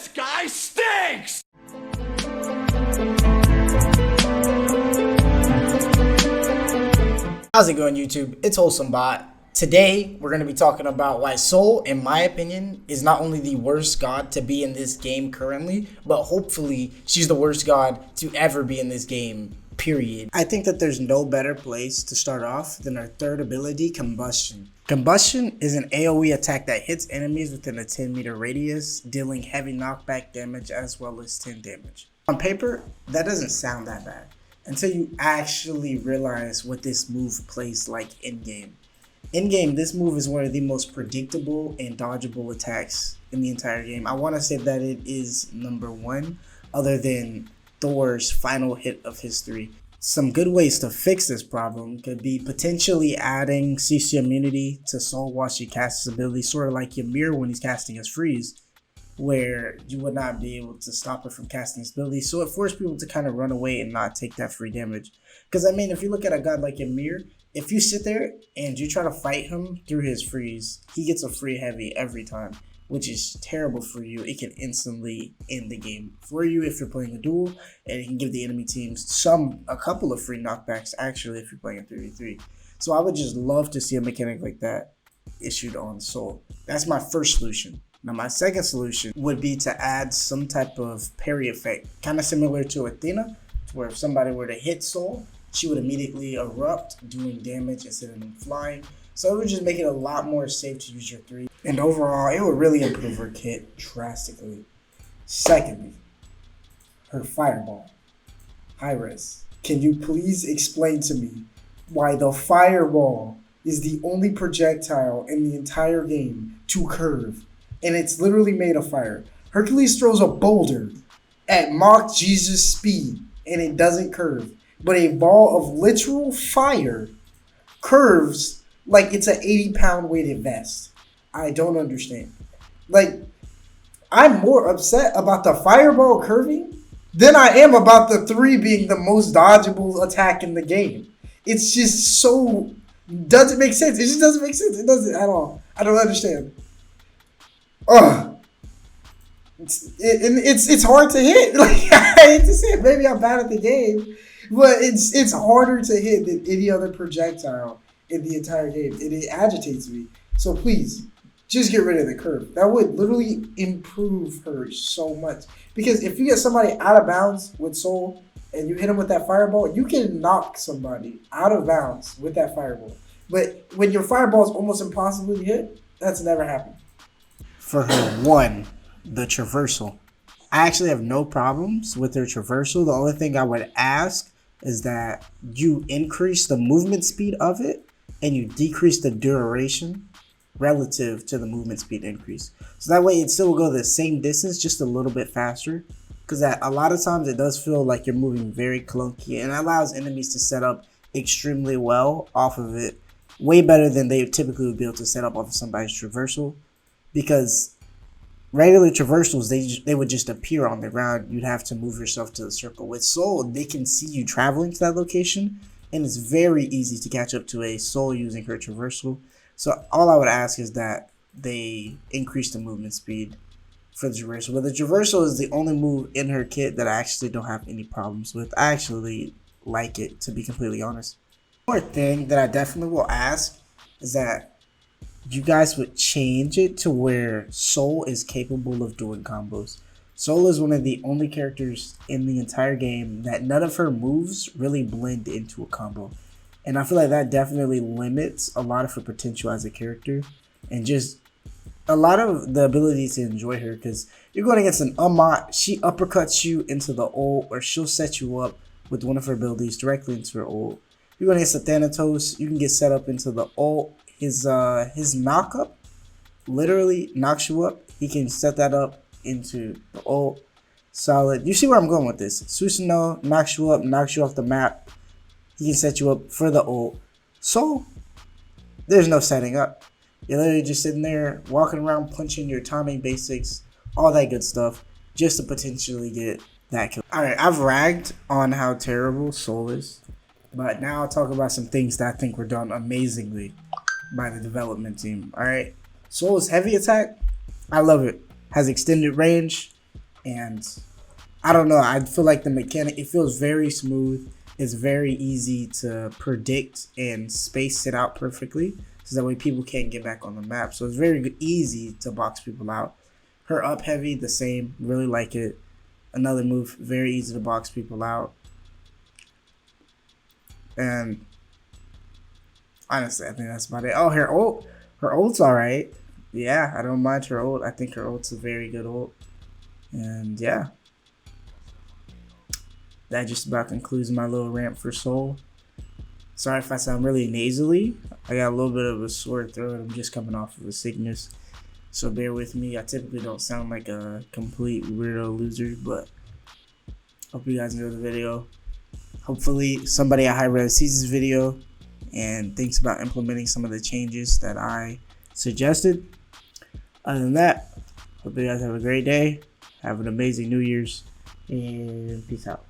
This guy stinks! How's it going, YouTube? It's WholesomeBot. Today, we're going to be talking about why Sol, in my opinion, is not only the worst god to be in this game currently, but hopefully she's the worst god to ever be in this game, period. I think that there's no better place to start off than our third ability, Combustion. Combustion is an AoE attack that hits enemies within a 10-meter radius, dealing heavy knockback damage as well as 10 damage. On paper, that doesn't sound that bad until you actually realize what this move plays like in-game. In-game, this move is one of the most predictable and dodgeable attacks in the entire game. I want to say that it is number one, other than Thor's final hit of history. Some good ways to fix this problem could be potentially adding CC immunity to Sol while she casts his ability, sort of like Ymir when he's casting his freeze, where you would not be able to stop her from casting his ability. So it forced people to kind of run away and not take that free damage. Because I mean, if you look at a god like Ymir, if you sit there and you try to fight him through his fees, he gets a free heavy every time, which is terrible for you. It can instantly end the game for you if you're playing a duel, and it can give the enemy teams a couple of free knockbacks actually if you're playing a 3v3. So I would just love to see a mechanic like that issued on Sol. That's my first solution. Now my second solution would be to add some type of parry effect, kind of similar to Athena, where if somebody were to hit Sol, she would immediately erupt, doing damage instead of them flying. So it would just make it a lot more safe to use your 3. And overall, it would really improve her kit drastically. Secondly, her fireball. Hi-Rez, can you please explain to me why the fireball is the only projectile in the entire game to curve? And it's literally made of fire. Hercules throws a boulder at Mach Jesus speed and it doesn't curve. But a ball of literal fire curves like it's an 80-pound weighted vest. I don't understand. Like, I'm more upset about the fireball curving than I am about the 3 being the most dodgeable attack in the game. It's just so... doesn't make sense. It just doesn't make sense. It doesn't at all. I don't understand. Ugh. It's hard to hit. Like, I hate to say it. Maybe I'm bad at the game. But it's harder to hit than any other projectile in the entire game. And it agitates me. So please, just get rid of the curve. That would literally improve her so much. Because if you get somebody out of bounds with Sol and you hit him with that fireball, you can knock somebody out of bounds with that fireball. But when your fireball is almost impossible to hit, that's never happened. For her one, the traversal. I actually have no problems with her traversal. The only thing I would ask is that you increase the movement speed of it and you decrease the duration relative to the movement speed increase. So that way it still will go the same distance, just a little bit faster. Because a lot of times it does feel like you're moving very clunky and it allows enemies to set up extremely well off of it. Way better than they typically would be able to set up off of somebody's traversal. Because regular traversals, they would just appear on the ground. You'd have to move yourself to the circle. With Sol, they can see you traveling to that location, and it's very easy to catch up to a Sol using her traversal. So all I would ask is that they increase the movement speed for the traversal. But the traversal is the only move in her kit that I actually don't have any problems with. I actually like it, to be completely honest. One more thing that I definitely will ask is that you guys would change it to where Sol is capable of doing combos. Sol is one of the only characters in the entire game that none of her moves really blend into a combo. And I feel like that definitely limits a lot of her potential as a character and just a lot of the ability to enjoy her, because you're going against an Amat, she uppercuts you into the ult, or she'll set you up with one of her abilities directly into her ult. You're going against a Thanatos, you can get set up into the ult. His knock up literally knocks you up. He can set that up into the ult. Solid. You see where I'm going with this. Susanoo knocks you up, knocks you off the map. He can set you up for the ult. So there's no setting up. You're literally just sitting there, walking around, punching your timing basics, all that good stuff, just to potentially get that kill. Alright, I've ragged on how terrible Sol is, but now I'll talk about some things that I think were done amazingly by the development team. Alright, Sol's heavy attack, I love it. Has extended range, And I don't know. I feel like the mechanic, it feels very smooth. It's very easy to predict and space it out perfectly, so that way people can't get back on the map. So it's very easy to box people out. Her up heavy, the same. Really like it. Another move, very easy to box people out. And honestly, I think that's about it. Oh, her ult's all right. Yeah, I don't mind her ult. I think her ult's a very good ult. And yeah, that just about concludes my little rant for Soul. Sorry if I sound really nasally. I got a little bit of a sore throat. I'm just coming off of a sickness. So bear with me. I typically don't sound like a complete weirdo loser, but hope you guys enjoyed the video. Hopefully somebody at High Res sees this video and thinks about implementing some of the changes that I suggested. Other than that, hope you guys have a great day. Have an amazing New Year's, and peace out.